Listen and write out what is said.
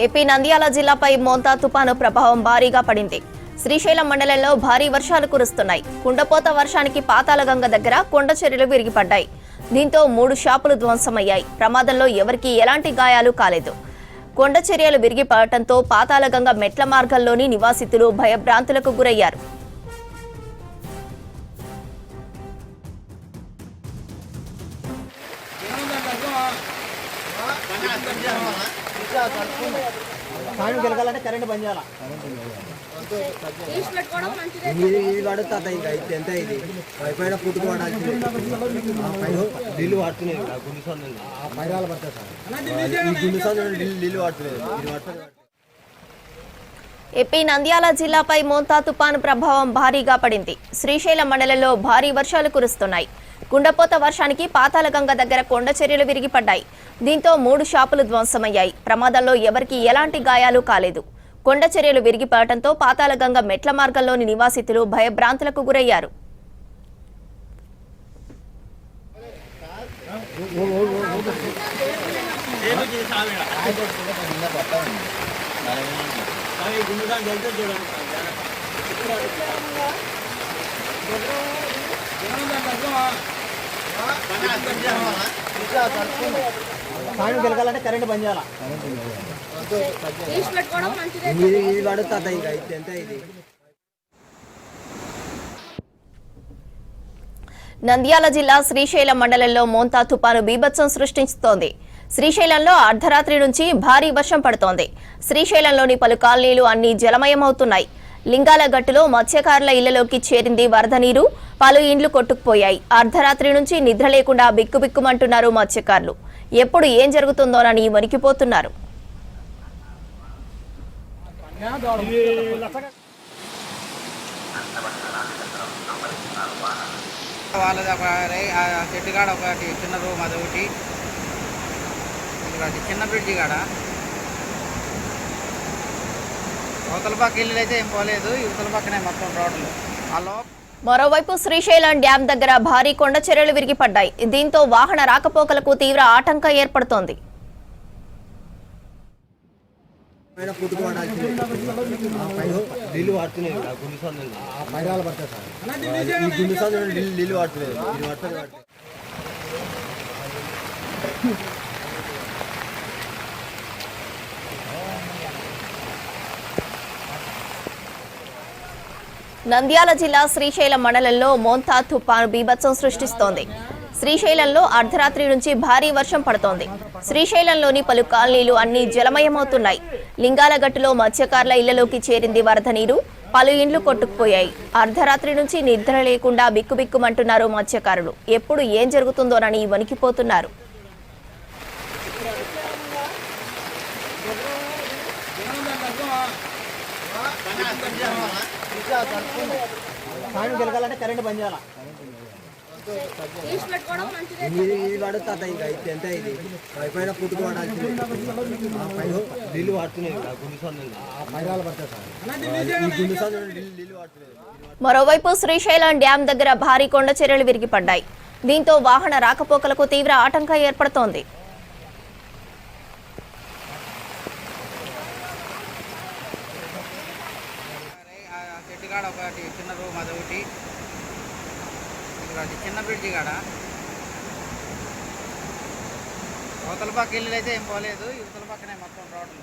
AP Nandyal జిల్లాపై Montha తుపాను ప్రభావం భారీగా పడింది. శ్రీశైలం మండలంలో భారీ వర్షాలు కురుస్తున్నాయి. కుండపోత వర్షానికి పాతాళగంగ దగ్గర కొండ చర్యలు విరిగిపడ్డాయి. దీంతో 3 షాపులు ధ్వంసమయ్యాయి. ప్రమాదంలో ఎవరికీ ఎలాంటి గాయాలు కాలేదు. కొండ చర్యలు విరిగిపడటంతో పాతాళగంగ మెట్ల మార్గంలోని నివాసితులు భయభ్రాంతులకు గురయ్యారు. సాయం గెలగాలంటే కరెంట్ బంద్ చేయాలి. ఇది పడుతుంది ఇంకా ఎంత ఇది పైన పుట్టుకు పడాల్సింది నీళ్ళు వాడుతున్నాయి. పైరాలు పడతాయి సార్, ఈ గుండు నీళ్ళు వాడుతున్నాయి. ఏపీ నంద్యాల జిల్లాపై మోంతా తుపాను ప్రభావం భారీగా పడింది. శ్రీశైలం మండలంలో భారీ వర్షాలు కురుస్తున్నాయి. కుండపోత వర్షానికి పాతాళగంగ దగ్గర కొండ చర్యలు విరిగిపడ్డాయి. దీంతో 3 షాపులు ధ్వంసమయ్యాయి. ప్రమాదంలో ఎవరికీ ఎలాంటి గాయాలు కాలేదు. కొండ చర్యలు విరిగిపడటంతో పాతాళగంగ మెట్ల మార్గంలోని నివాసితులు భయభ్రాంతులకు గురయ్యారు. సాయం గెలగాలంటే కరెంట్ బంద్ చేయాలి. ఇది పడుతుంది ఇంకా ఎంత ఇది. నంద్యాల జిల్లా శ్రీశైలం మండలంలో మోంతా తుపాను బీభత్సం సృష్టిస్తోంది. శ్రీశైలంలో అర్ధరాత్రి నుంచి భారీ వర్షం పడుతోంది. శ్రీశైలంలోని పలు కాలనీలు అన్ని జలమయమవుతున్నాయి. లింగాల గట్టులో మత్స్యకారుల ఇళ్లలోకి చేరింది వరద నీరు. పలు ఇండ్లు కొట్టుకుపోయాయి. అర్ధరాత్రి నుంచి నిద్ర లేకుండా బిక్కుబిక్కుమంటున్నారు మత్స్యకారులు. ఎప్పుడు ఏం జరుగుతుందోనని వణికిపోతున్నారు. వాళ్ళది ఒక చెట్టు కాడ ఒకటి చిన్న రూమ్, అదొకటి చిన్న బ్రిడ్జి కాడ అవతల పక్క ఇల్లు అయితే ఏం పోలేదు, యువతల పక్కనే మొత్తం రోడ్లు. మరోవైపు శ్రీశైలం డ్యాం దగ్గర భారీ కొండ చర్యలు విరిగిపడ్డాయి. దీంతో వాహన రాకపోకలకు తీవ్ర ఆటంకం ఏర్పడుతోంది. నీళ్ళు వాడుతున్నాయి, పైరాలు పడతాయి సార్, ఈ గుండు నీళ్ళు వాడుతున్నాయి. నంద్యాల జిల్లా శ్రీశైలం మండలంలో మోంతా తుపాను బీభత్సం సృష్టిస్తోంది. శ్రీశైలంలో అర్ధరాత్రి నుంచి భారీ వర్షం పడుతోంది. శ్రీశైలంలోని పలు కాలనీలు అన్ని జలమయమవుతున్నాయి. లింగాల గట్టులో మత్స్యకారుల ఇళ్లలోకి చేరింది వరద నీరు. పలు ఇండ్లు కొట్టుకుపోయాయి. అర్ధరాత్రి నుంచి నిద్ర లేకుండా బిక్కుబిక్కుమంటున్నారు మత్స్యకారులు. ఎప్పుడు ఏం జరుగుతుందోనని వణికిపోతున్నారు. సాయం గెలగాలంటే కరెంట్ బంద్ చేయాలి. ఇది పడుతుంది ఇంకా ఎంత ఇది పైన పుట్టుకు పడాల్సింది నీళ్ళు వాడుతున్నాయి. పైరాలు పడతాయి సార్, ఈ గుండు నీళ్ళు వాడుతున్నాయి. మరోవైపు శ్రీశైలం డ్యాం దగ్గర భారీ కొండ చర్యలు విరిగిపడ్డాయి. దీంతో వాహన రాకపోకలకు తీవ్ర ఆటంకం ఏర్పడుతోంది. చెట్టు కాడ ఒకటి చిన్న రూమ్, అదొకటి చిన్న బ్రిడ్జి కాడ అవతల పక్క ఇల్లు అయితే ఏం పోలేదు, యువతల పక్కనే మొత్తం రోడ్లు.